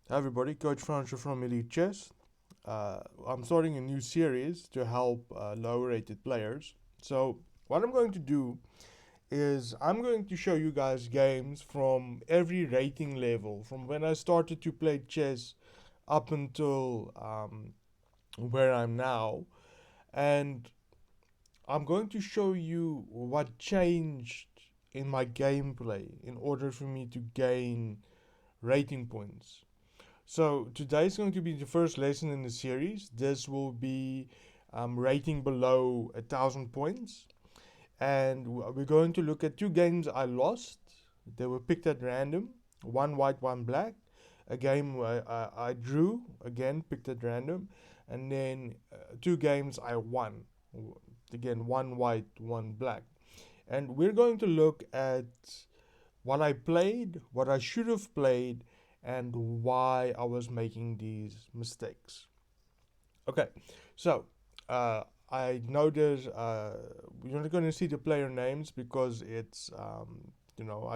Hi everybody, Coach Francois from Elite Chess. I'm starting a new series to help lower rated players. So, what I'm going to do is I'm going to show you guys games from every rating level, from when I started to play chess up until where I'm now. And I'm going to show you what changed in my gameplay in order for me to gain rating points. So today is going to be the first lesson in the series. This will be rating below 1,000 points, and we're going to look at two games I lost. They were picked at random, one white, one black. A game I drew, again picked at random, and then two games I won. Again, one white, one black. And we're going to look at what I played, what I should have played, and why I was making these mistakes. Okay, so uh, I know you're not going to see the player names because I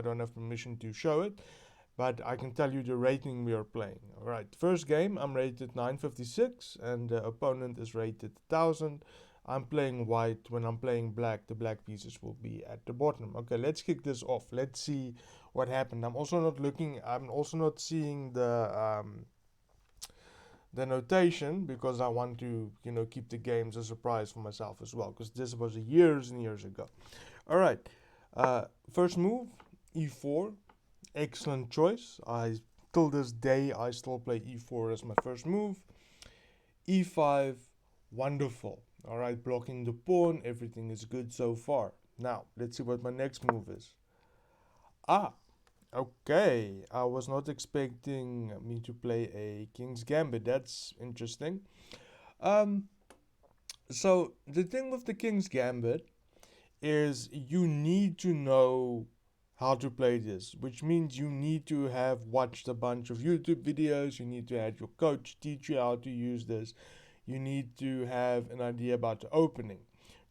don't have permission to show it, but I can tell you the rating we are playing. All right, first game I'm rated 956 and the opponent is rated 1000. I'm playing white. When I'm playing black, the black pieces will be at the bottom. Okay, let's kick this off. Let's see what happened. I'm also not seeing the notation because I want to, keep the games a surprise for myself as well because this was years and years ago. All right, first move, e4, excellent choice. Till this day I still play e4 as my first move. E5, wonderful. All right, blocking the pawn, everything is good so far. Now let's see what my next move is. Ah, okay. I was not expecting me to play a King's Gambit. That's interesting. Um, so the thing with the King's Gambit is you need to know how to play this, which means you need to have watched a bunch of YouTube videos. You need to have your coach teach you how to use this. You need to have an idea about the opening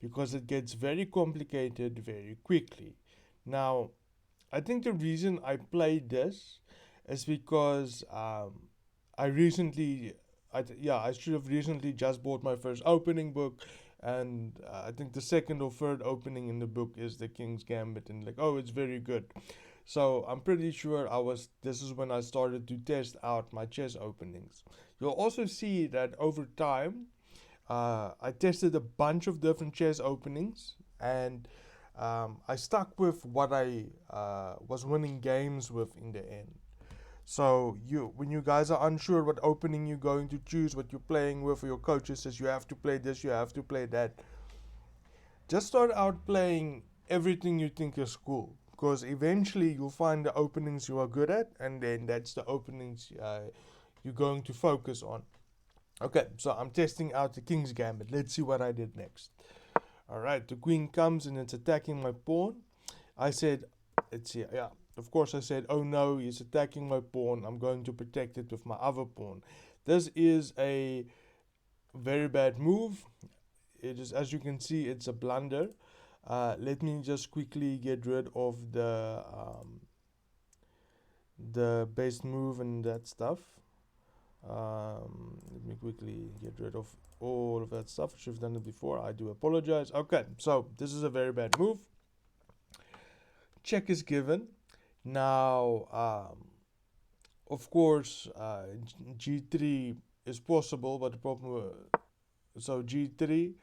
because it gets very complicated very quickly. Now, I think the reason I played this is because I recently, I should have recently just bought my first opening book, and I think the second or third opening in the book is the King's Gambit, and like, oh, it's very good. So I'm pretty sure This is when I started to test out my chess openings. You'll also see that over time, I tested a bunch of different chess openings, and I stuck with what I was winning games with in the end. So when you guys are unsure what opening you're going to choose, what you're playing with, or your coach says you have to play this, you have to play that, just start out playing everything you think is cool. Because eventually you'll find the openings you are good at, and then that's the openings you're going to focus on. Okay, so I'm testing out the King's Gambit. Let's see what I did next. All right, the queen comes and it's attacking my pawn. I said, let's see, yeah, of course I said, oh no, he's attacking my pawn. I'm going to protect it with my other pawn. This is a very bad move. It is, as you can see, it's a blunder. Let me just quickly get rid of the base move and that stuff. Let me quickly get rid of all of that stuff. I should have done it before. I do apologize. Okay, so this is a very bad move. Check is given. Now, of course, g3 is possible, but the problem so g3,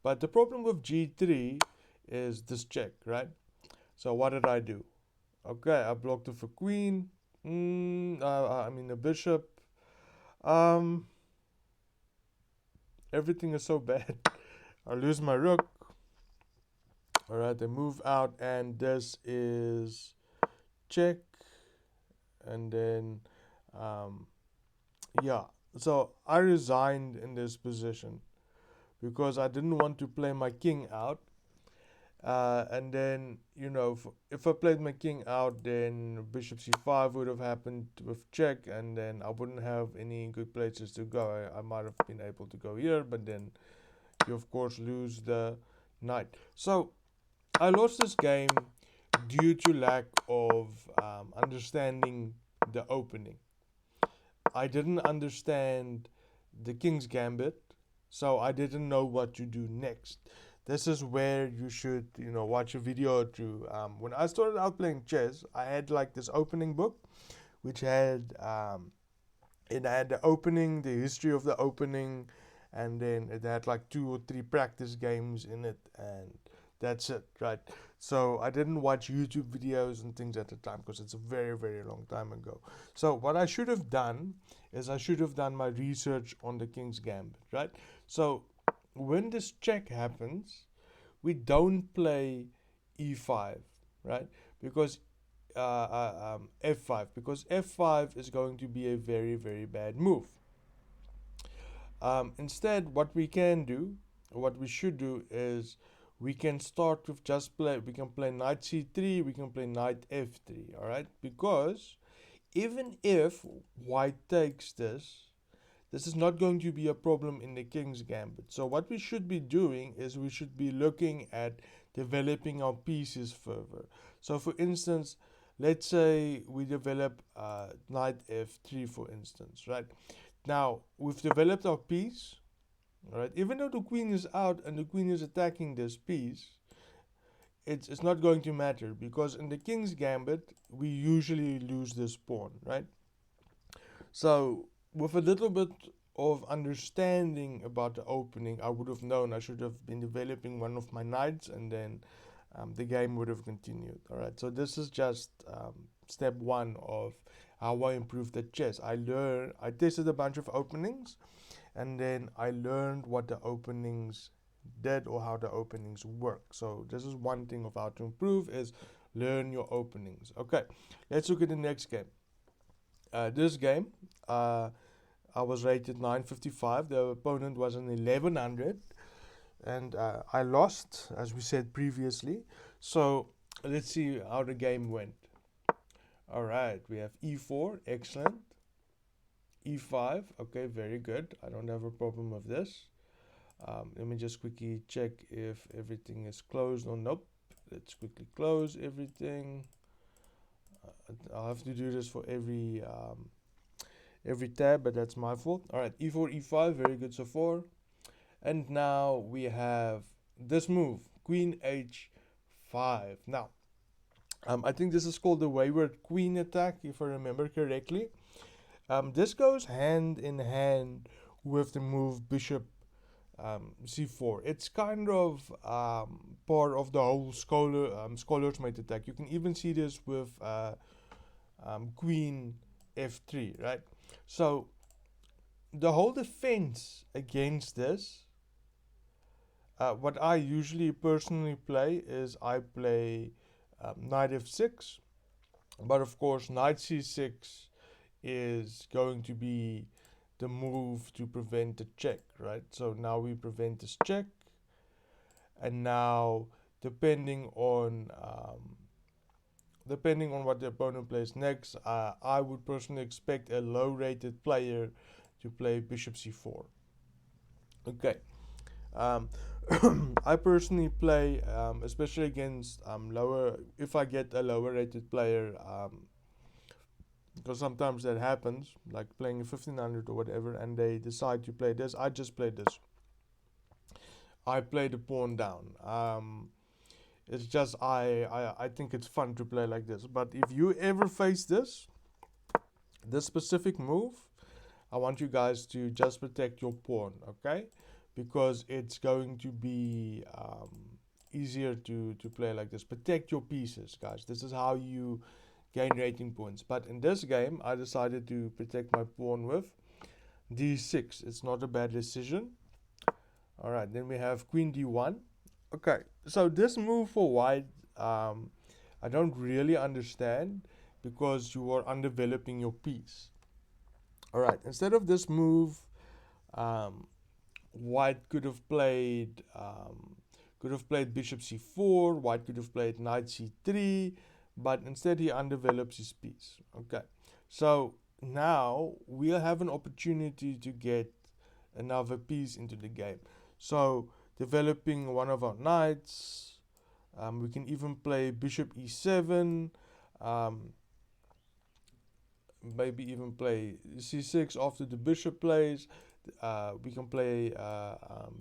but the problem with g3 is this check, right? So what did I do? Okay, I blocked it for queen. I mean the bishop. Um, Everything is so bad. I lose my rook. All right, they move out, and this is check, and then um, yeah. So I resigned in this position because I didn't want to play my king out. And then, if I played my king out, then bishop c5 would have happened with check, and then I wouldn't have any good places to go. I might have been able to go here, but then you, of course, lose the knight. So I lost this game due to lack of understanding the opening. I didn't understand the King's Gambit, so I didn't know what to do next. This is where you should, watch a video or two. When I started out playing chess, I had like this opening book, which had it had the opening, the history of the opening, and then it had like 2 or 3 practice games in it, and that's it, right? So I didn't watch YouTube videos and things at the time because it's a very, very long time ago. So what I should have done is I should have done my research on the King's Gambit, right? So when this check happens, we don't play e5, right? Because f5, because f5 is going to be a very, very bad move. Instead, what we can do, or what we should do, is we can start with we can play knight c3, we can play knight f3, all right? Because even if white takes this, this is not going to be a problem in the King's Gambit. So what we should be doing is we should be looking at developing our pieces further. So for instance, let's say we develop knight f3, for instance, right? Now, we've developed our piece, right? Even though the queen is out and the queen is attacking this piece, it's not going to matter, because in the King's Gambit, we usually lose this pawn, right? So, with a little bit of understanding about the opening, I would have known I should have been developing one of my knights, and then the game would have continued. All right, so this is just step 1 of how I improved the chess. I tested a bunch of openings, and then I learned what the openings did, or how the openings work. So this is one thing of how to improve, is learn your openings. Okay, let's look at the next game. This game, I was rated 955. The opponent was an 1100, and I lost, as we said previously. So let's see how the game went. All right, we have e4, excellent. e5, okay, very good. I don't have a problem with this. Let me just quickly check if everything is closed or nope. Let's quickly close everything. I'll have to do this for every tab, but that's my fault. All right, e4, e5, very good so far. And now we have this move, queen h5. Now, I think this is called the Wayward queen attack, if I remember correctly. This goes hand in hand with the move bishop c4. It's kind of part of the whole scholar's mate attack. You can even see this with queen f3, right? So the whole defense against this, what I usually personally play is I play knight f6, but of course knight c6 is going to be the move to prevent the check, right? So now we prevent this check, and now depending on what the opponent plays next, I would personally expect a low-rated player to play bishop c4. Okay. I personally play, especially against if I get a lower rated player, because sometimes that happens, like playing a 1500 or whatever, and they decide to play this. I just play this. I play the pawn down. It's just I think it's fun to play like this. But if you ever face this specific move, I want you guys to just protect your pawn, okay? Because it's going to be easier to play like this. Protect your pieces, guys. This is how you gain rating points. But in this game, I decided to protect my pawn with d6. It's not a bad decision. All right, then we have queen d1. Okay, so this move for white, I don't really understand, because you are undeveloping your piece. All right, instead of this move, white could have played bishop c4. White could have played knight c3, but instead he undevelops his piece. Okay, so now we'll have an opportunity to get another piece into the game. So developing one of our knights, we can even play bishop e7. maybe even play c6 after the bishop plays. We can play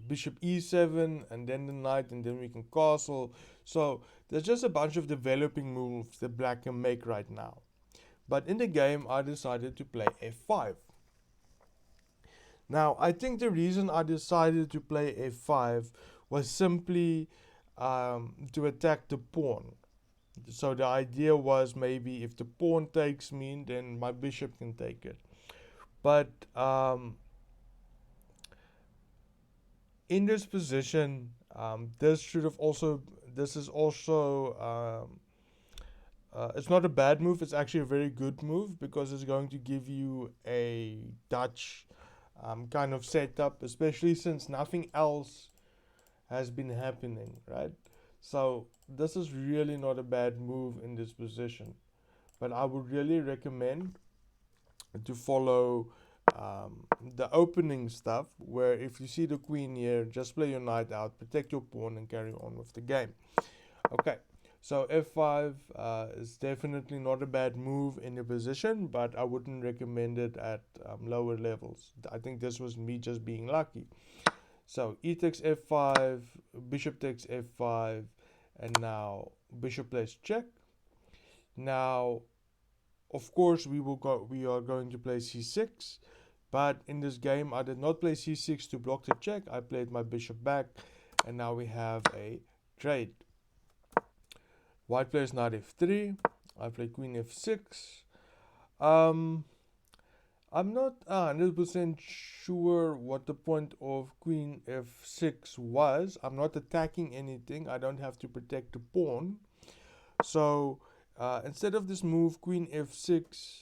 bishop e7 and then the knight, and then we can castle. So there's just a bunch of developing moves that black can make right now. But in the game, I decided to play f5. Now, I think the reason I decided to play f5 was simply to attack the pawn. So the idea was, maybe if the pawn takes me, then my bishop can take it. But in this position, this is also, it's not a bad move, it's actually a very good move, because it's going to give you a Dutch kind of setup, especially since nothing else has been happening, right? So this is really not a bad move in this position, but I would really recommend to follow the opening stuff, where if you see the queen here, just play your knight out, protect your pawn, and carry on with the game. Okay, so f5 is definitely not a bad move in the position, but I wouldn't recommend it at lower levels. I think this was me just being lucky. So e takes f5, bishop takes f5, and now bishop plays check. Now, of course, we are going to play c6, but in this game I did not play c6 to block the check. I played my bishop back, and now we have a trade. White plays knight f3. I play queen f6. I'm not 100% sure what the point of queen f6 was. I'm not attacking anything. I don't have to protect the pawn. So instead of this move, queen f6,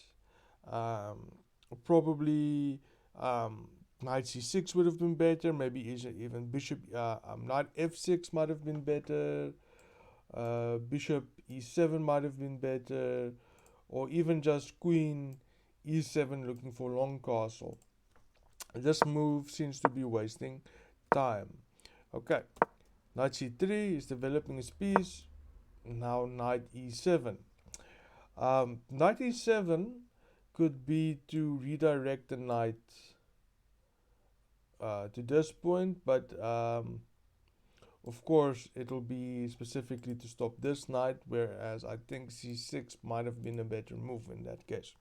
probably knight c6 would have been better. Maybe even bishop knight f6 might have been better. Bishop e7 might have been better, or even just queen e7 looking for long castle. This move seems to be wasting time. Okay, knight c3 is developing his piece. Now knight e7. Knight e7 could be to redirect the knight to this point, but of course it'll be specifically to stop this knight, whereas I think c6 might have been a better move in that case.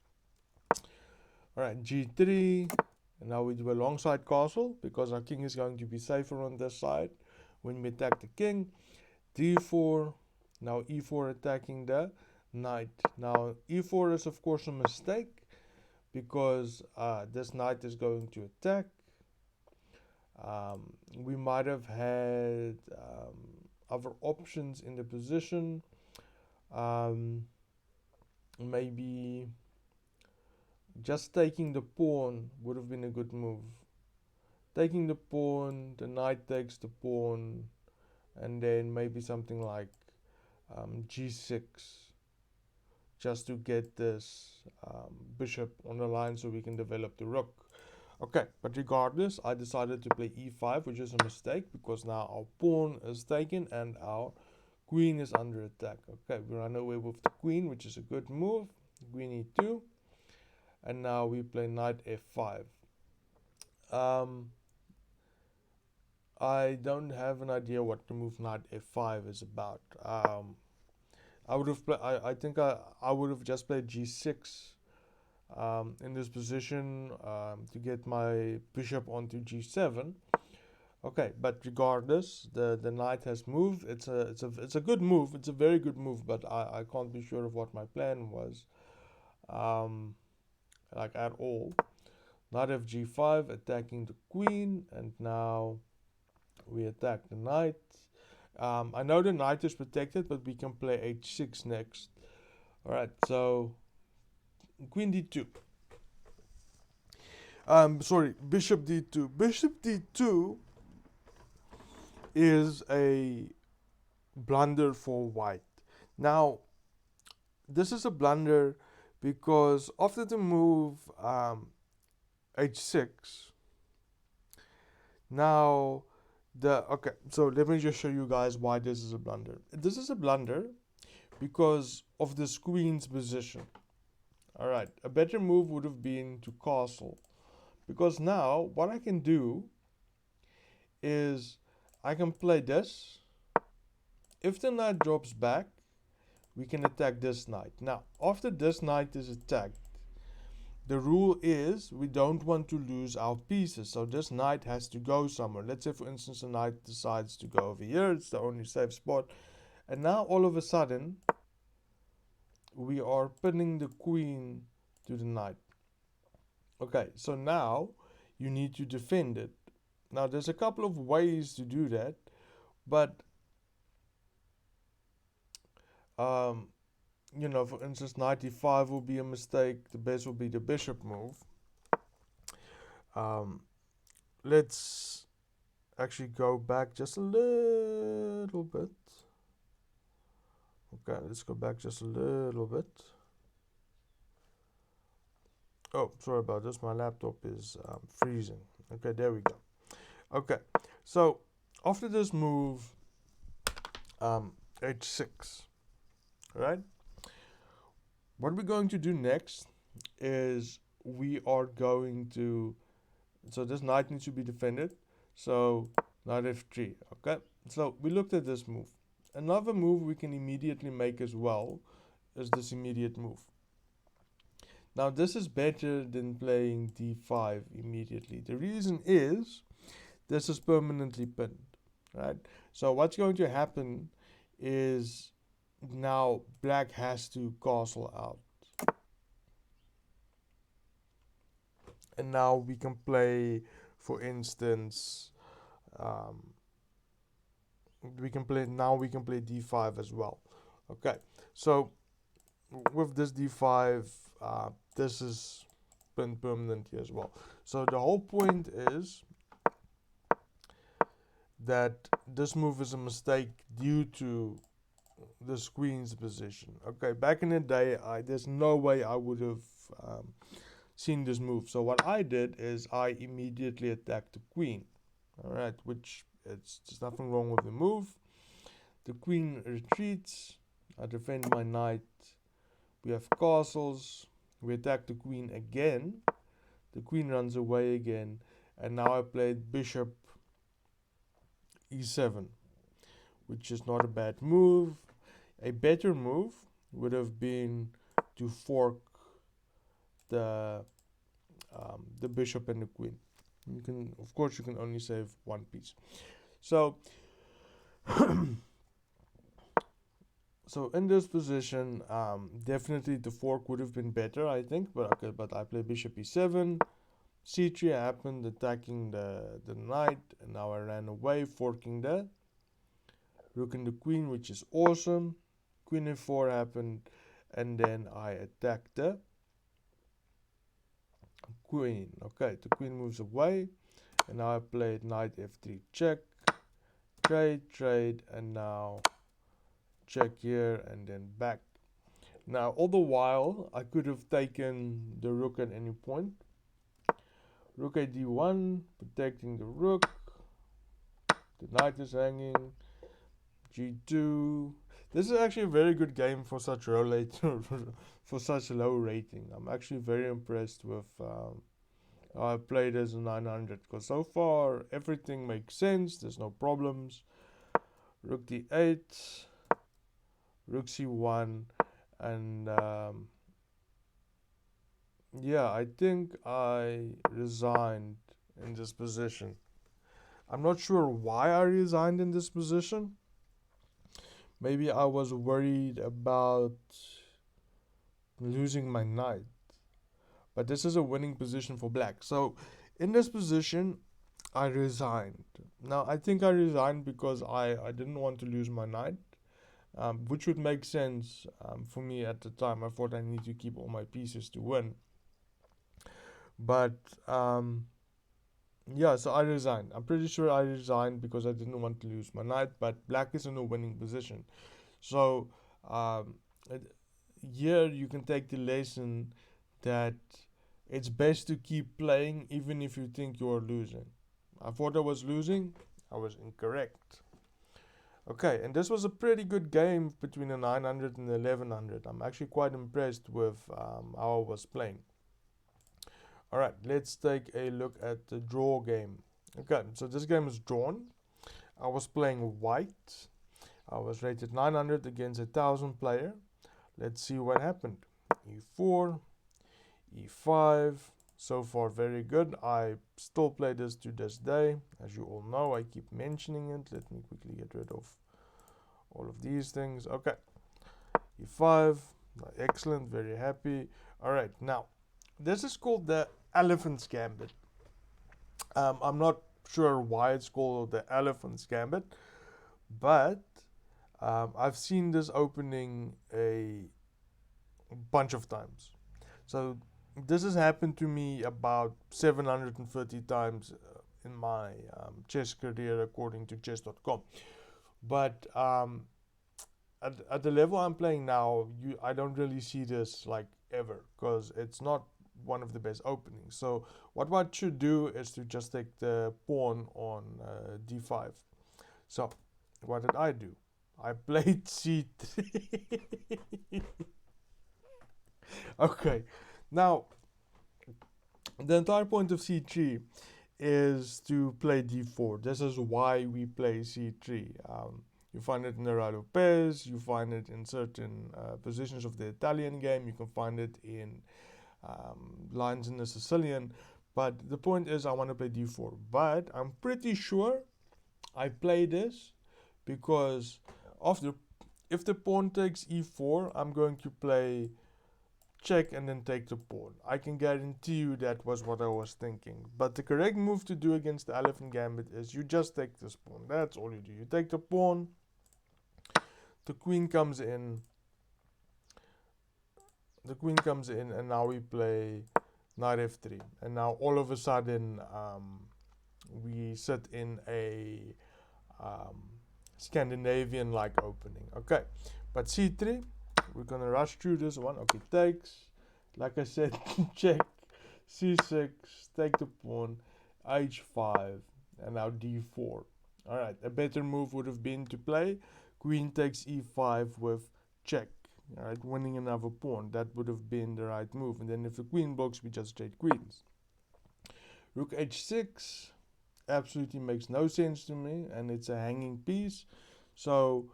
Alright, g3, and now we do a long side castle, because our king is going to be safer on this side when we attack the king. d4, now e4 attacking the knight. Now e4 is of course a mistake, because this knight is going to attack. We might have had other options in the position. Maybe just taking the pawn would have been a good move. Taking the pawn, the knight takes the pawn, and then maybe something like g6, just to get this bishop on the line so we can develop the rook. Okay, but regardless, I decided to play e5, which is a mistake, because now our pawn is taken and our queen is under attack. Okay, we run away with the queen, which is a good move. Queen e2, and now we play knight f5. I don't have an idea what the move knight f5 is about. I would have I think I would have just played g6 in this position to get my bishop onto g7. Okay, but regardless, the knight has moved. It's a good move. It's a very good move, but I can't be sure of what my plan was, like at all. Knight fg5, attacking the queen, and now we attack the knight. I know the knight is protected, but we can play h6 next. Alright, so queen d2. Sorry, bishop d2. Bishop d2 is a blunder for white. Now, this is a blunder because after the move h6, now okay, so let me just show you guys why this is a blunder. This is a blunder because of this queen's position. Alright, a better move would have been to castle. Because now, what I can do is I can play this. If the knight drops back, we can attack this knight. Now, after this knight is attacked, the rule is we don't want to lose our pieces. So this knight has to go somewhere. Let's say, for instance, the knight decides to go over here. It's the only safe spot. And now, all of a sudden, we are pinning the queen to the knight. Okay, so now you need to defend it. Now, there's a couple of ways to do that, but you know, for instance, knight e5 will be a mistake. The best will be the bishop move. Let's actually go back just a little bit. Okay, let's go back just a little bit. Oh, sorry about this. My laptop is freezing. Okay, there we go. Okay, so after this move, h6, right? What we're going to do next is we are going to, so this knight needs to be defended. So knight f3, okay? So we looked at this move. Another move we can immediately make as well is this immediate move. Now this is better than playing d5 immediately. The reason is this is permanently pinned, right? So what's going to happen is now black has to castle out. And now we can play, for instance, we can play d5 as well. Okay, so with this d5, this is pinned permanently as well. So the whole point is that this move is a mistake due to this queen's position. Okay, back in the day, there's no way I would have seen this move. So what I did is I immediately attacked the queen. All right, which there's nothing wrong with the move. The queen retreats. I defend my knight. We have castles. We attack the queen again. The queen runs away again. And now I played bishop e7, which is not a bad move. A better move would have been to fork the bishop and the queen. You can, of course, you can only save one piece. So, so in this position, definitely the fork would have been better, I think. But okay, but I play bishop e7. c3 happened, attacking the knight, and now I ran away, forking the rook and the queen, which is awesome. Queen f4 happened, and then I attacked the queen. Okay, the queen moves away, and now I played knight f3 check, trade, and now check here and then back. Now all the while I could have taken the rook at any point. Rook a d1, protecting the rook. The knight is hanging. g2. This is actually a very good game for such low rating. I'm actually very impressed with how I played as a 900, because so far everything makes sense. There's no problems. Rook d8, rook c1, and yeah, I think I resigned in this position. I'm not sure why I resigned in this position. Maybe I was worried about losing my knight. But this is a winning position for black. So in this position, I resigned. Now, I think I resigned because I didn't want to lose my knight, which would make sense for me at the time. I thought I need to keep all my pieces to win. But yeah, so I resigned. I'm pretty sure I resigned because I didn't want to lose my knight, but black is in a winning position. So here you can take the lesson that it's best to keep playing even if you think you're losing. I thought I was losing. I was incorrect. Okay, and this was a pretty good game between the 900 and the 1100. I'm actually quite impressed with how I was playing. Alright, let's take a look at the draw game. Okay, so this game is drawn. I was playing white. I was rated 900 against a 1000 player. Let's see what happened. E4, E5. So far, very good. I still play this to this day. As you all know, I keep mentioning it. Let me quickly get rid of all of these things. Okay, E5. Excellent, very happy. Alright, now, this is called the Elephants Gambit. I'm not sure why it's called the Elephants Gambit, but I've seen this opening a bunch of times. So this has happened to me about 730 times in my chess career, according to chess.com. But at the level I'm playing now, I don't really see this like ever, because it's not one of the best openings. So what one should do is to just take the pawn on d5. So what did I do? I played c3. Okay, now the entire point of c3 is to play d4. This is why we play c3. You find it in the Rado Pez, you find it in certain positions of the Italian game, you can find it in lines in the Sicilian, but the point is I want to play d4. But I'm pretty sure I play this because if the pawn takes e4, I'm going to play check and then take the pawn. I can guarantee you that was what I was thinking. But the correct move to do against the Elephant Gambit is you just take this pawn. That's all you do. You take the pawn, the queen comes in, and now we play knight f3. And now all of a sudden we sit in a Scandinavian-like opening. Okay, but c3, we're gonna rush through this one. Okay, takes, like I said, check, c6, take the pawn, h5, and now d4. Alright, a better move would have been to play queen takes e5 with check. Alright, winning another pawn. That would have been the right move. And then if the queen blocks, we just trade queens. Rook h6 absolutely makes no sense to me, and it's a hanging piece. So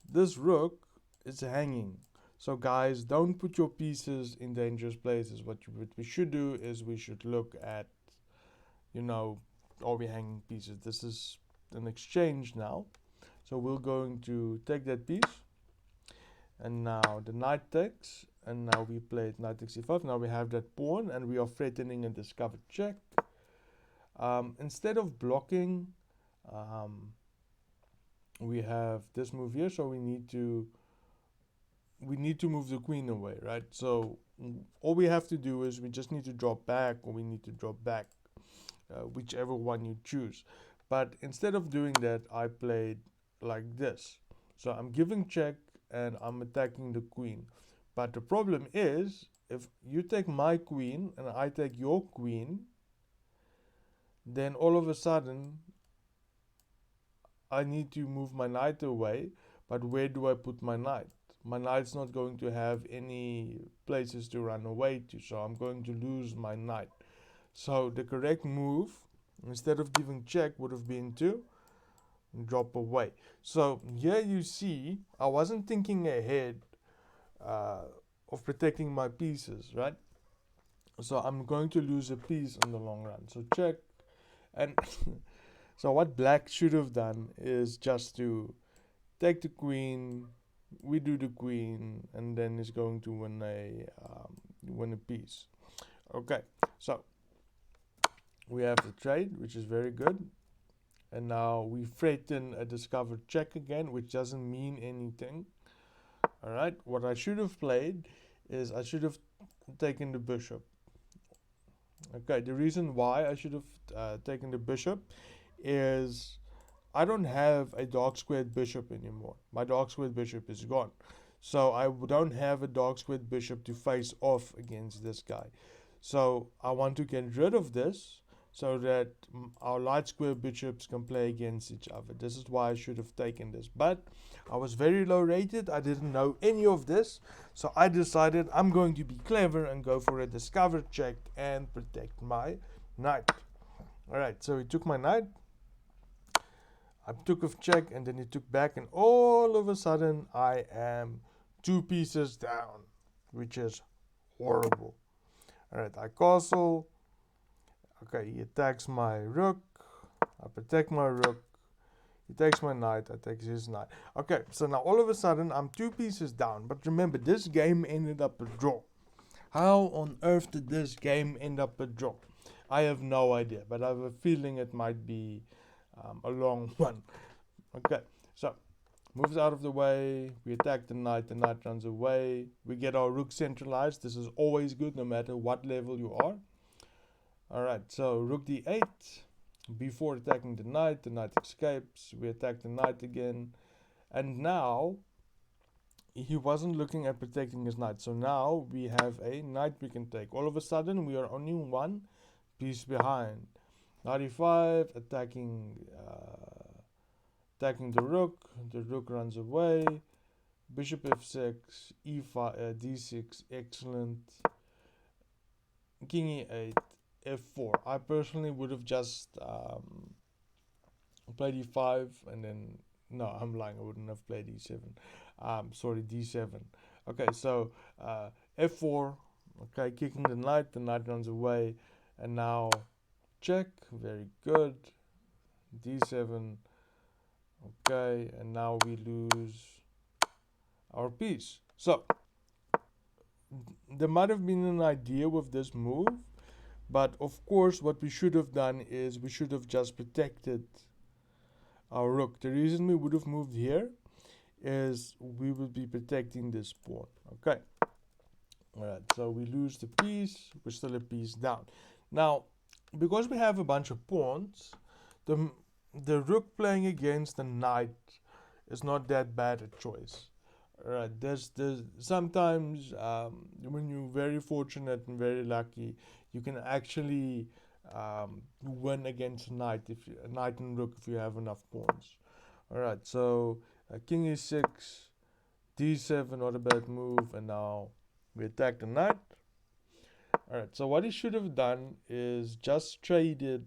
this rook is hanging. So guys, don't put your pieces in dangerous places. What we should do is we should look at, are we hanging pieces? This is an exchange now. So we're going to take that piece. And now the knight takes, and now we played knight takes e5. Now we have that pawn, and we are threatening a discovered check. Instead of blocking, we have this move here, so we need to move the queen away, right? So all we have to do is we just need to drop back, or we need to drop back, whichever one you choose. But instead of doing that, I played like this. So I'm giving check, and I'm attacking the queen. But the problem is, if you take my queen and I take your queen, then all of a sudden I need to move my knight away. But where do I put my knight? My knight's not going to have any places to run away to, so I'm going to lose my knight. So the correct move, instead of giving check, would have been to drop away. So here you see, I wasn't thinking ahead of protecting my pieces, right? So I'm going to lose a piece in the long run. So check. And so what black should have done is just to take the queen, we do the queen, and then it's going to win a piece. Okay, so we have the trade, which is very good. And now we threaten a discovered check again, which doesn't mean anything. Alright, what I should have played is I should have taken the bishop. Okay, the reason why I should have taken the bishop is I don't have a dark squared bishop anymore. My dark squared bishop is gone. So I don't have a dark squared bishop to face off against this guy. So I want to get rid of this. so that our light square bishops can play against each other. This is why I should have taken this, but I was very low rated. I didn't know any of this, so I decided I'm going to be clever and go for a discover check and protect my knight. Alright, so he took my knight. I took a check, and then he took back, and all of a sudden I am 2 pieces down, which is horrible. Alright, I castle. Okay, he attacks my rook. I protect my rook. He takes my knight. I take his knight. Okay, so now all of a sudden I'm 2 pieces down. But remember, this game ended up a draw. How on earth did this game end up a draw? I have no idea, but I have a feeling it might be a long one. Okay, so moves out of the way. We attack the knight runs away. We get our rook centralized. This is always good no matter what level you are. Alright, so rook d8. Before attacking the knight escapes. We attack the knight again. And now he wasn't looking at protecting his knight. So now we have a knight we can take. All of a sudden we are only 1 piece behind. 95, attacking the rook. The rook runs away. Bishop f6, e5, d6, excellent. King e8, f4. I personally would have just played e5 and then, no, I'm lying, I wouldn't have played e7. Sorry, d7. Okay, so f4. Okay, kicking the knight runs away, and now check, very good. d7. Okay, and now we lose our piece. So there might have been an idea with this move, but of course what we should have done is we should have just protected our rook. The reason we would have moved here is we would be protecting this pawn. Okay, alright, so we lose the piece. We're still a piece down. Now, because we have a bunch of pawns, the rook playing against the knight is not that bad a choice. Alright, there's sometimes when you're very fortunate and very lucky, you can actually win against a knight and rook if you have enough pawns. Alright, so king e6, d7, not a bad move, and now we attack the knight. Alright, so what he should have done is just traded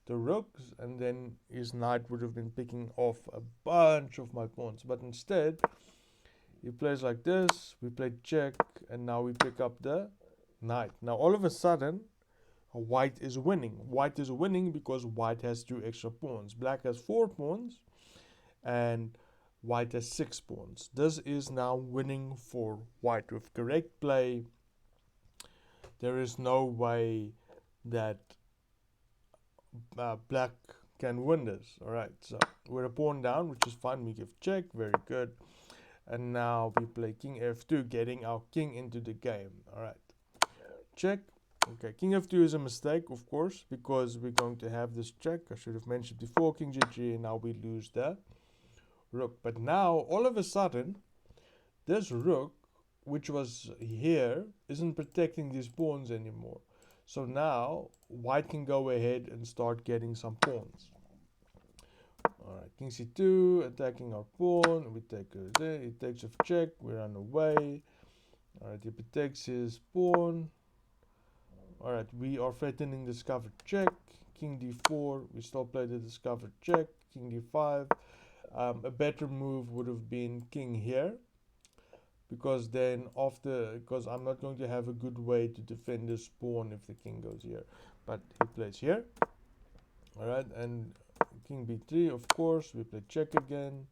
the rooks, and then his knight would have been picking off a bunch of my pawns. But instead, he plays like this, we play check, and now we pick up the knight. Now all of a sudden, white is winning. White is winning because white has 2 extra pawns. Black has 4 pawns, and white has 6 pawns. This is now winning for white. With correct play, there is no way that black can win this. Alright, so we're a pawn down, which is fine. We give check, very good. And now we play king f2, getting our king into the game. Alright, check. Okay, king f2 is a mistake, of course, because we're going to have this check. I should have mentioned before, king g3, and now we lose the rook. But now, all of a sudden, this rook, which was here, isn't protecting these pawns anymore. So now, white can go ahead and start getting some pawns. Alright, king c2, attacking our pawn. We take there, he takes off check, we run away. Alright, he protects his pawn. Alright, we are threatening discovered check. King d4, we still play the discovered check. King d5. A better move would have been king here, because then because I'm not going to have a good way to defend this pawn if the king goes here. But he plays here. Alright, and king b3, of course, we play check again.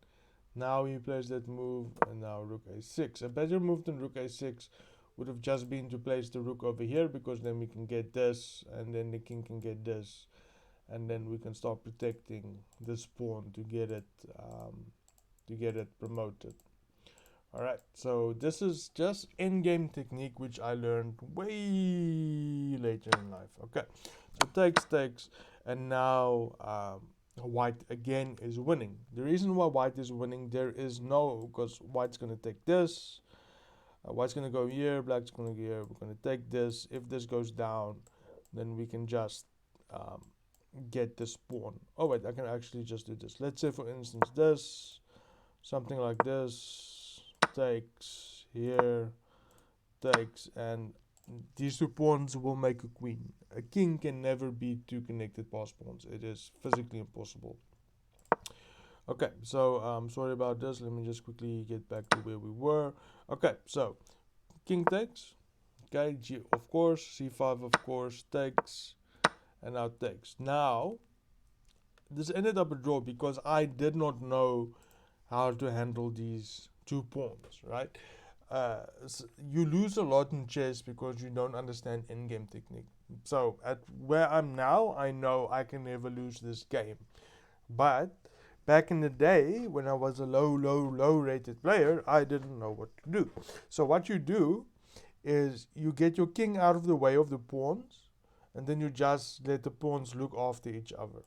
Now he plays that move, and now rook a6. A better move than rook a6 would have just been to place the rook over here, because then we can get this, and then the king can get this, and then we can start protecting this pawn to get it promoted. Alright, so this is just endgame technique which I learned way later in life. Okay, so takes, and now white again is winning. The reason why white is winning, because white's going to take this, white's going to go here, black's going to go here, we're going to take this. If this goes down, then we can just get this pawn. Oh wait, I can actually just do this. Let's say for instance this, something like this, takes here, takes, and these two pawns will make a queen. A king can never beat two connected pass pawns. It is physically impossible. Okay, so sorry about this. Let me just quickly get back to where we were. Okay, so king takes. Okay, G of course, C5 of course, takes, and now takes. Now, this ended up a draw because I did not know how to handle these two pawns, right? You lose a lot in chess because you don't understand in-game technique. So at where I'm now, I know I can never lose this game. But back in the day, when I was a low rated player, I didn't know what to do. So what you do is you get your king out of the way of the pawns, and then you just let the pawns look after each other.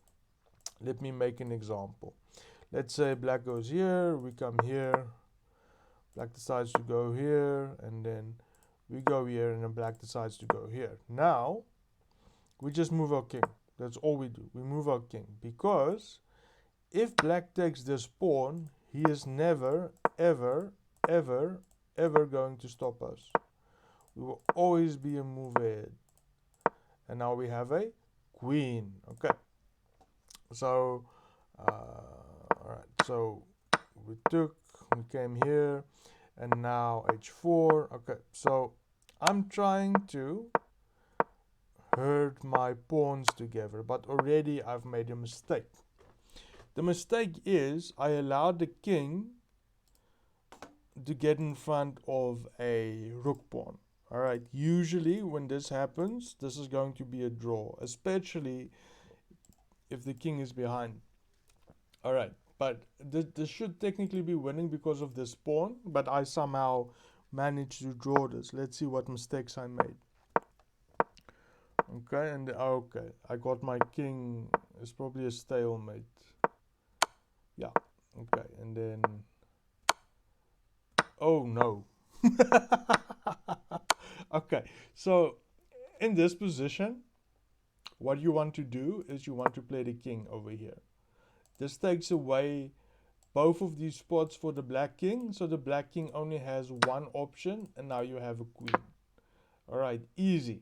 Let me make an example. Let's say black goes here, we come here, black decides to go here, and then we go here, and then black decides to go here. Now, we just move our king. That's all we do. We move our king. Because if black takes this pawn, he is never, ever, ever, ever going to stop us. We will always be a move ahead. And now we have a queen. Okay. So, alright. So, we came here, and now h4. Okay. So, I'm trying to herd my pawns together, but already I've made a mistake. The mistake is I allowed the king to get in front of a rook pawn. Alright, usually when this happens, this is going to be a draw, especially if the king is behind. Alright, but this should technically be winning because of this pawn, but I somehow managed to draw this. Let's see what mistakes I made. Okay, and okay, I got my king. It's probably a stalemate. Yeah, okay, and then, oh no. Okay, so in this position, what you want to do is you want to play the king over here. This takes away both of these spots for the black king, so the black king only has one option, and now you have a queen. Alright, easy.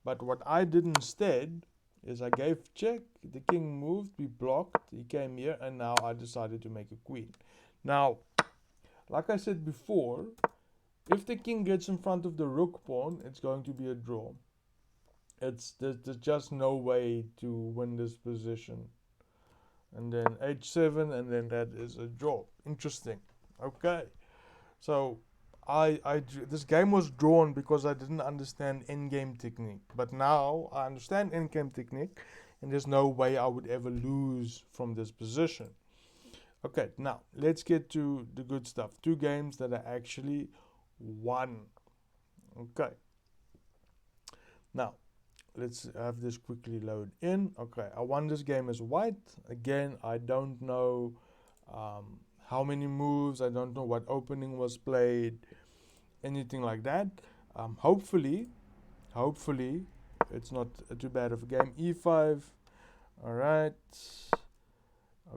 But what I did instead is I gave check, the king moved, we blocked, he came here, and now I decided to make a queen. Now, like I said before, if the king gets in front of the rook pawn, it's going to be a draw. There's just no way to win this position. And then h7, and then that is a draw. Interesting. Okay. So this game was drawn because I didn't understand endgame technique. But now I understand endgame technique, and there's no way I would ever lose from this position. Okay, now let's get to the good stuff. 2 games that I actually won. Okay. Now, let's have this quickly load in. Okay, I won this game as white. Again, I don't know how many moves. I don't know what opening was played. Anything like that. Hopefully, it's not too bad of a game. e5. Alright.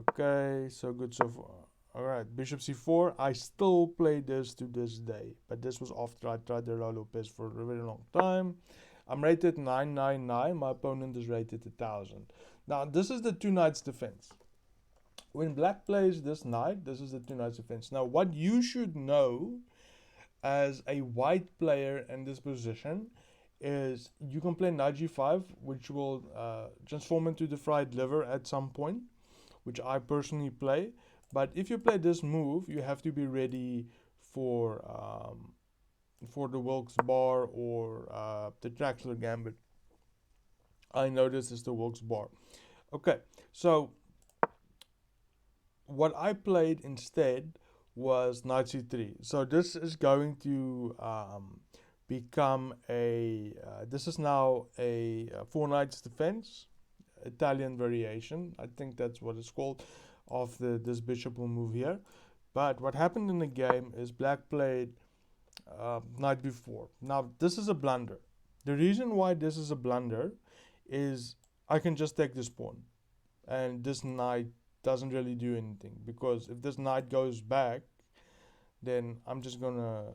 Okay, so good so far. Alright, bishop c4. I still play this to this day. But this was after I tried the Lopez for a very long time. I'm rated 999. My opponent is rated 1000. Now, this is the 2 knights defense. When black plays this knight, this is the 2 knights defense. Now, what you should know as a white player in this position is you can play knight g5, which will transform into the fried liver at some point, which I personally play. But if you play this move, you have to be ready for the Wilkes bar or the Traxler Gambit. I know this is the Wilkes bar. Okay, so what I played instead was knight c3. So this is going to become a, this is now a 4 knights defense, Italian variation. I think that's what it's called, of this bishop will move here. But what happened in the game is black played knight b4. Now this is a blunder. The reason why this is a blunder is I can just take this pawn, and this knight doesn't really do anything, because if this knight goes back, then I'm just gonna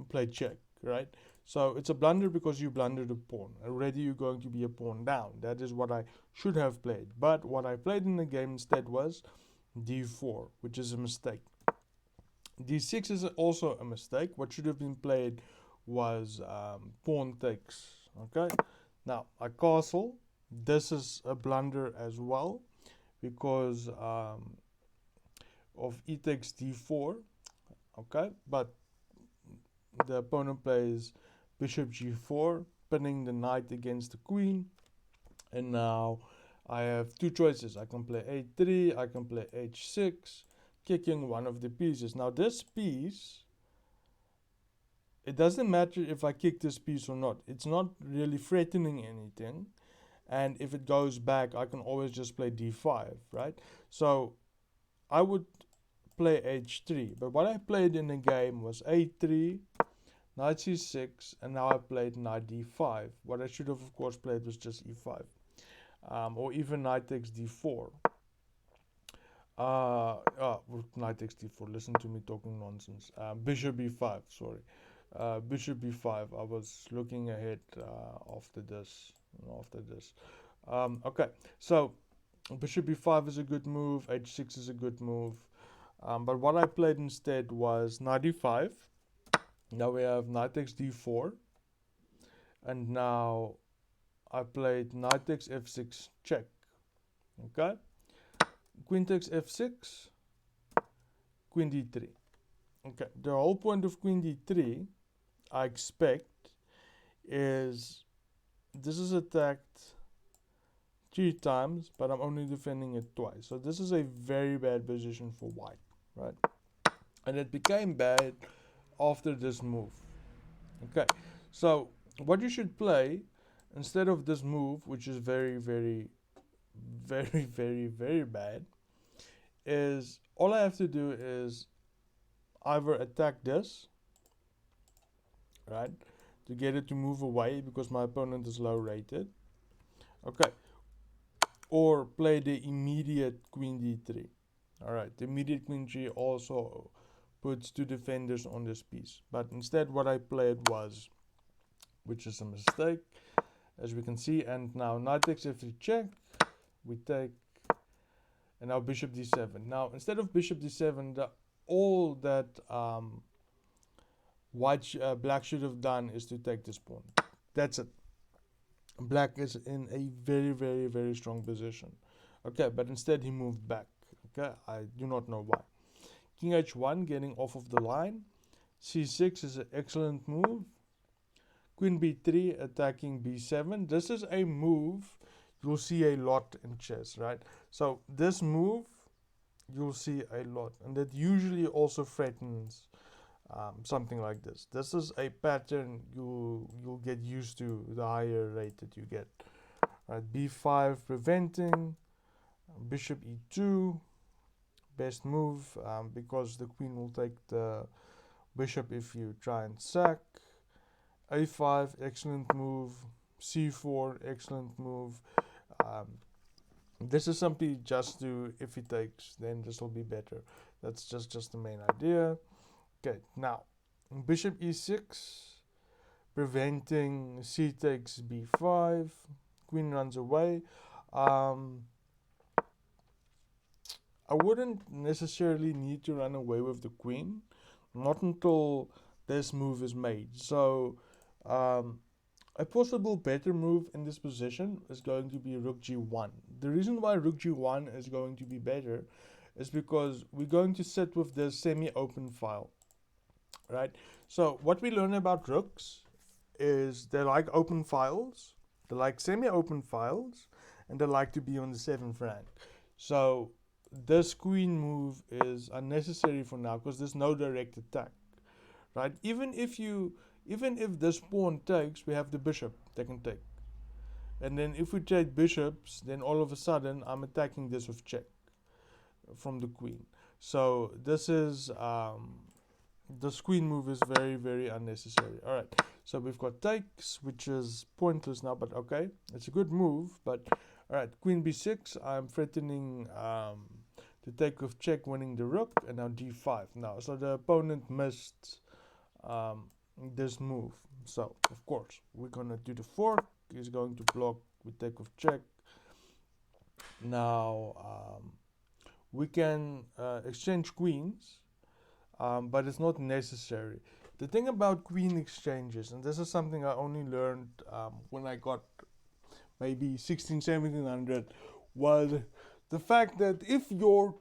play check, right? So it's a blunder because you blundered a pawn. Already you're going to be a pawn down. That is what I should have played. But what I played in the game instead was d4, which is a mistake. d6 is also a mistake. What should have been played was pawn takes. Okay, now I castle. This is a blunder as well, because of e takes d4. Okay, but the opponent plays bishop g4, pinning the knight against the queen, and now I have two choices. I can play a3, I can play h6, kicking one of the pieces. Now this piece, it doesn't matter if I kick this piece or not. It's not really threatening anything, and if it goes back, I can always just play d5, right? So I would play h3, but what I played in the game was a3, knight c6, and now I played knight d5. What I should have, of course, played was just e5, or even knight takes d4. Knight takes d4. Listen to me talking nonsense. Bishop b5. Sorry, bishop b5. I was looking ahead after this. Okay, so bishop b5 is a good move. h6 is a good move. But what I played instead was knight e5. Now we have knight takes d4, and now I played knight takes f6 check. Okay, queen takes f6, queen d3. Okay, the whole point of queen d3, I expect, is this is attacked 3 times, but I'm only defending it twice. So this is a very bad position for white, right? And it became bad after this move. Okay, so what you should play instead of this move, which is very bad, is all I have to do is either attack this, right, to get it to move away because my opponent is low rated. Okay, or play the immediate queen d3. All right, the immediate queen g also puts 2 defenders on this piece, but instead what I played was, which is a mistake, as we can see, and now knight takes f3 check, we take, and now bishop d7. Now instead of bishop d7, all that black should have done is to take this pawn. That's it. Black is in a very strong position. Okay, but instead he moved back. Okay, I do not know why. King h1, getting off of the line. c6 is an excellent move. Queen b3, attacking b7. This is a move you'll see a lot in chess, right? So this move you'll see a lot, and that usually also threatens something like this. This is a pattern you'll get used to the higher rate that you get. Right, b5 preventing, bishop e2, best move, because the queen will take the bishop if you try and sack. a5, excellent move. c4, excellent move. This is something just to, if he takes, then this will be better. That's just the main idea. Okay, now bishop e6, preventing c takes b5, queen runs away. I wouldn't necessarily need to run away with the queen, not until this move is made. So a possible better move in this position is going to be rook g1. The reason why rook g1 is going to be better is because we're going to sit with this semi-open file, right? So what we learn about rooks is they like open files, they like semi-open files, and they like to be on the 7th rank. So this queen move is unnecessary for now because there's no direct attack, right? Even if this pawn takes, we have the bishop that can take. And then if we trade bishops, then all of a sudden I'm attacking this with check from the queen. So this is this queen move is very unnecessary. All right, so we've got takes, which is pointless now, but okay, it's a good move. But Alright, queen b6. I'm threatening to take with check, winning the rook, and now d5. Now, so the opponent missed this move. So, of course, we're gonna do the fork. He's going to block with take with check. Now, we can exchange queens, but it's not necessary. The thing about queen exchanges, and this is something I only learned when I got maybe 1700, was the fact that if your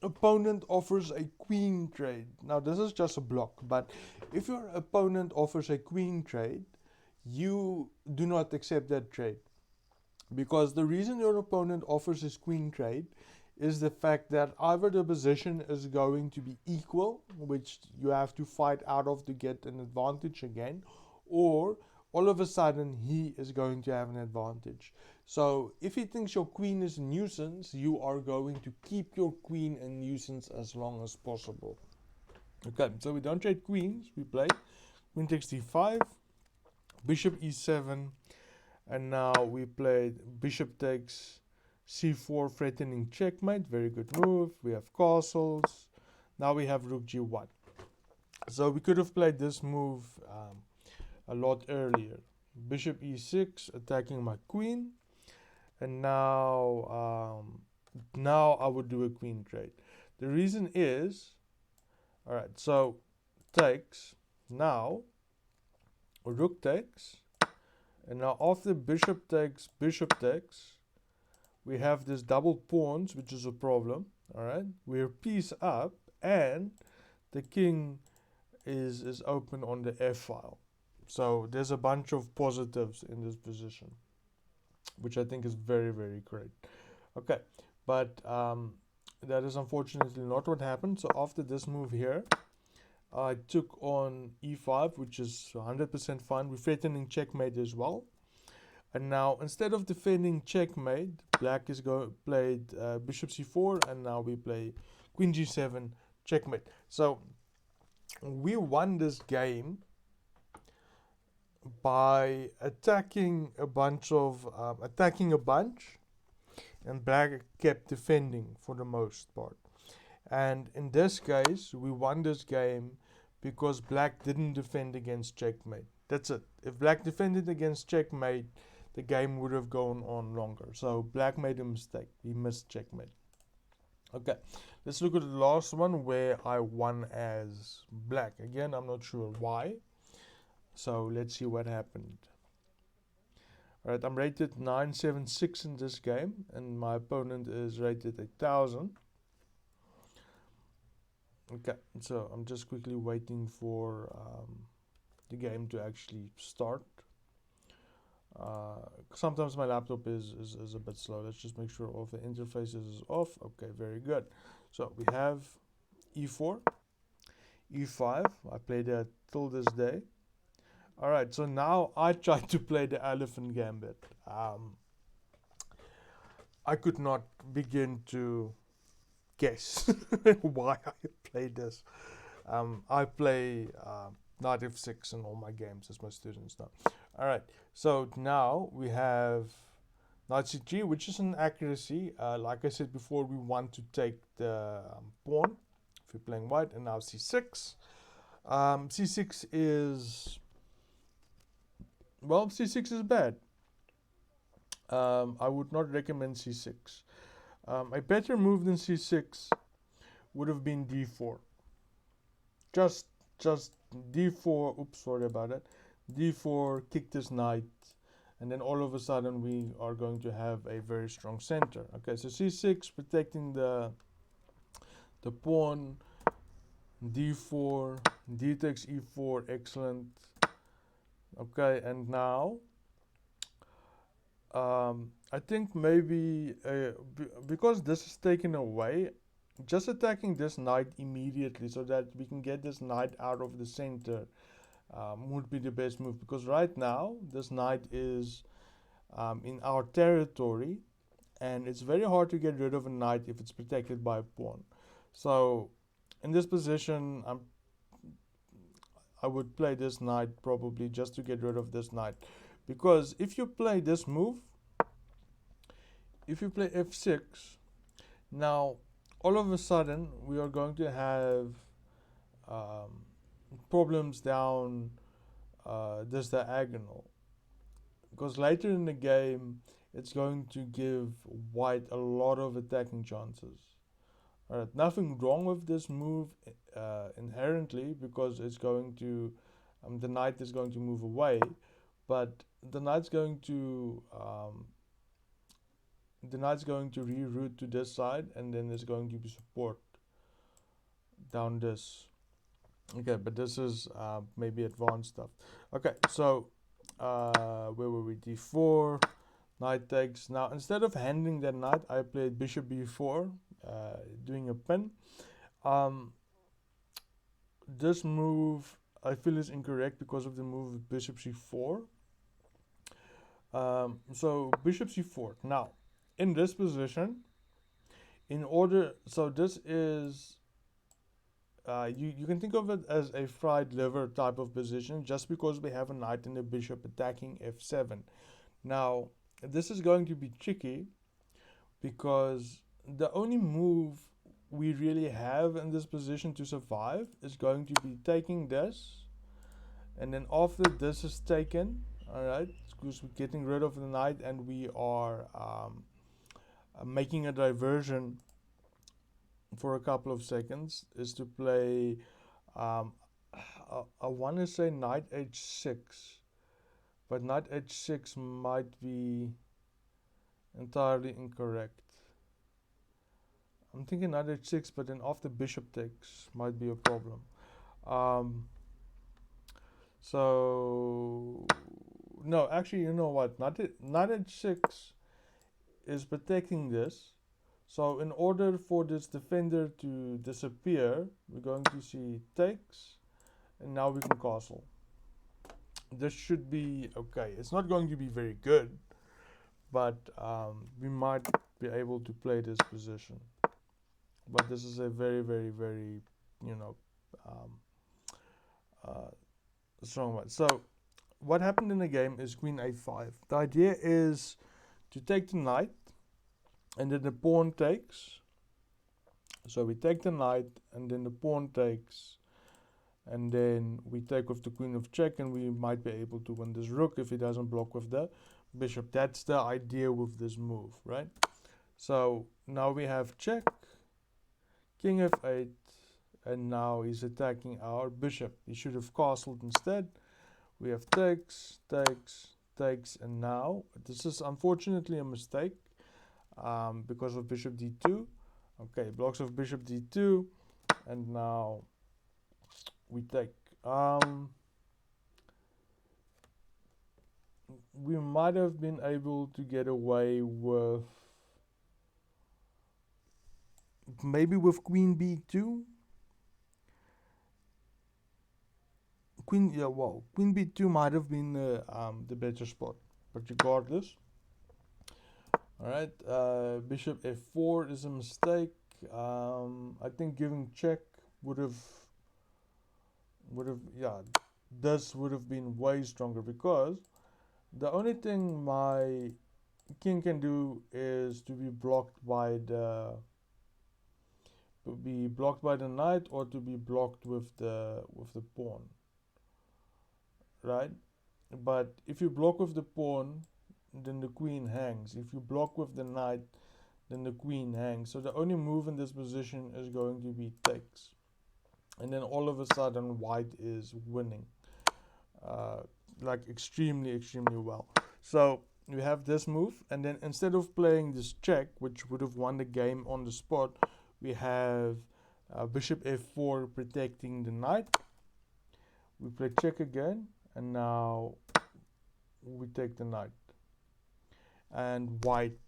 opponent offers a queen trade, now this is just a block, but if your opponent offers a queen trade, you do not accept that trade. Because the reason your opponent offers his queen trade is the fact that either the position is going to be equal, which you have to fight out of to get an advantage again, or all of a sudden he is going to have an advantage. So if he thinks your queen is a nuisance, you are going to keep your queen a nuisance as long as possible. Okay, so we don't trade queens, we play queen takes d5, bishop e7, and now we played bishop takes c4, threatening checkmate. Very good move. We have castles. Now we have rook g1. So we could have played this move a lot earlier. Bishop e6, attacking my queen. And now, now I would do a queen trade. The reason is, alright, so takes, now rook takes. And now after bishop takes, we have this double pawns, which is a problem. Alright, we're piece up, and the king is open on the f file. So there's a bunch of positives in this position, which I think is very, very great. Okay, but that is unfortunately not what happened. So after this move here, I took on e5, which is 100% fine. We're threatening checkmate as well. And now, instead of defending checkmate, black is played bishop c4, and now we play queen g7, checkmate. So we won this game by attacking a bunch, and black kept defending for the most part. And in this case, we won this game because black didn't defend against checkmate. That's it. If black defended against checkmate, the game would have gone on longer. So black made a mistake. He missed checkmate. Okay, let's look at the last one where I won as black. Again, I'm not sure why. So let's see what happened. Alright, I'm rated 976 in this game, and my opponent is rated 1000. Okay, so I'm just quickly waiting for the game to actually start. Sometimes my laptop is a bit slow. Let's just make sure all of the interfaces is off. Okay, very good. So we have e4, e5. I played that till this day. Alright, so now I tried to play the Elephant Gambit. I could not begin to guess why I played this. I play knight f6 in all my games, as my students know. Alright, so now we have knight c3, which is an accuracy. Like I said before, we want to take the pawn if you're playing white, and now c6. C6 is, well, c6 is bad. I would not recommend c6. A better move than c6 would have been d4. Just d4, oops, sorry about that. d4, kick this knight, and then all of a sudden we are going to have a very strong center. Okay, so c6, protecting the pawn, d4, d takes e4, excellent. Okay, and now I think maybe because this is taken away, just attacking this knight immediately so that we can get this knight out of the center would be the best move, because right now this knight is in our territory, and it's very hard to get rid of a knight if it's protected by a pawn. So in this position, I would play this knight probably just to get rid of this knight, because if you play this move, if you play f6, now all of a sudden we are going to have um, problems down this diagonal, because later in the game it's going to give white a lot of attacking chances. Alright, nothing wrong with this move inherently, because it's going to the knight is going to move away, but the knight's going to reroute to this side, and then there's going to be support down this. Okay, but this is maybe advanced stuff. Okay, so where were we? D4, knight takes. Now instead of handing that knight, I played bishop b4, doing a pin. This move I feel is incorrect because of the move of bishop c4. So bishop c4. Now in this position, so this is you can think of it as a fried liver type of position, just because we have a knight and a bishop attacking f7. Now this is going to be tricky, because the only move we really have in this position to survive is going to be taking this, and then after this is taken, alright, because we're getting rid of the knight and we are making a diversion for a couple of seconds, is to play I want to say knight h6, but knight h6 might be entirely incorrect. I'm thinking knight h6, but then after bishop takes might be a problem. So no, actually, you know what, knight h6 is protecting this. So in order for this defender to disappear, we're going to see takes, and now we can castle. This should be okay. It's not going to be very good, but we might be able to play this position. But this is a very, very, very, strong one. So what happened in the game is queen a5. The idea is to take the knight, and then the pawn takes. So we take the knight, and then the pawn takes, and then we take with the queen of check, and we might be able to win this rook if he doesn't block with the bishop. That's the idea with this move, right? So now we have check, king f8, and now he's attacking our bishop. He should have castled instead. We have takes, takes, takes, and now this is unfortunately a mistake, because of bishop d2. Okay, blocks of bishop d2, and now we take. We might have been able to get away with maybe with queen b2. Queen b2 might have been the better spot, but regardless. Alright, bishop f4 is a mistake. I think giving check would have this would have been way stronger, because the only thing my king can do is to be blocked by the knight, or to be blocked with the pawn, right? But if you block with the pawn, then the queen hangs. If you block with the knight, then the queen hangs. So the only move in this position is going to be takes, and then all of a sudden white is winning, like extremely well. So we have this move, and then instead of playing this check, which would have won the game on the spot, we have bishop f4 protecting the knight. We play check again, and now we take the knight, and white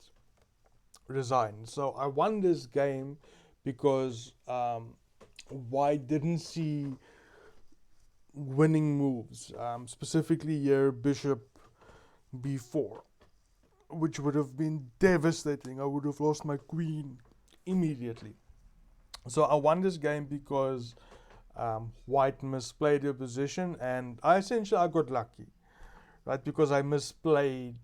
resigns. So I won this game because white didn't see winning moves, specifically here bishop b4, which would have been devastating. I would have lost my queen immediately. So I won this game because white misplayed their position, and I got lucky, right? Because I misplayed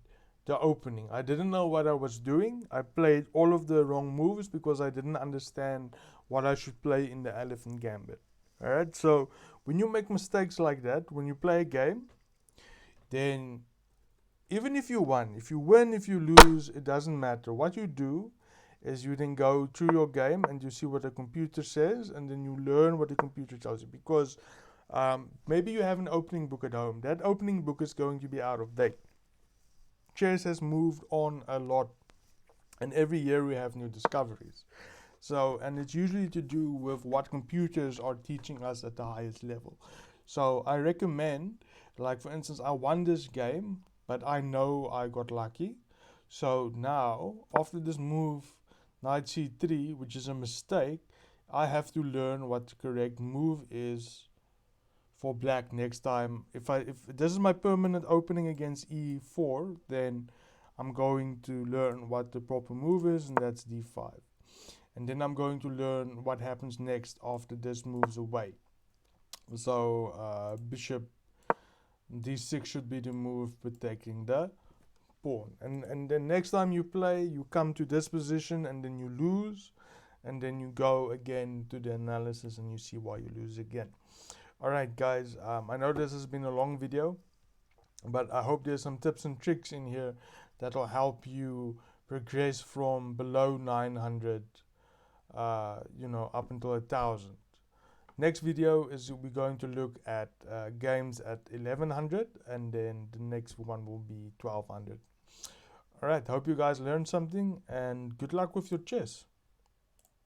the opening. I didn't know what I was doing. I played all of the wrong moves because I didn't understand what I should play in the Elephant Gambit. Alright, so when you make mistakes like that, when you play a game, then even if you win, if you lose, it doesn't matter. What you do is you then go through your game and you see what the computer says, and then you learn what the computer tells you. Because maybe you have an opening book at home. That opening book is going to be out of date. Chess has moved on a lot, and every year we have new discoveries. So, and it's usually to do with what computers are teaching us at the highest level. So I recommend, like for instance, I won this game, but I know I got lucky. So now, after this move, knight c3, which is a mistake, I have to learn what the correct move is for black next time. If this is my permanent opening against e4, then I'm going to learn what the proper move is, and that's d5. And then I'm going to learn what happens next after this moves away. So bishop d6 should be the move protecting the pawn. And then next time you play, you come to this position and then you lose. And then you go again to the analysis and you see why you lose again. Alright guys, I know this has been a long video, but I hope there's some tips and tricks in here that will help you progress from below 900 up until 1000. Next video is we're going to look at games at 1100, and then the next one will be 1200. Alright, hope you guys learned something, and good luck with your chess.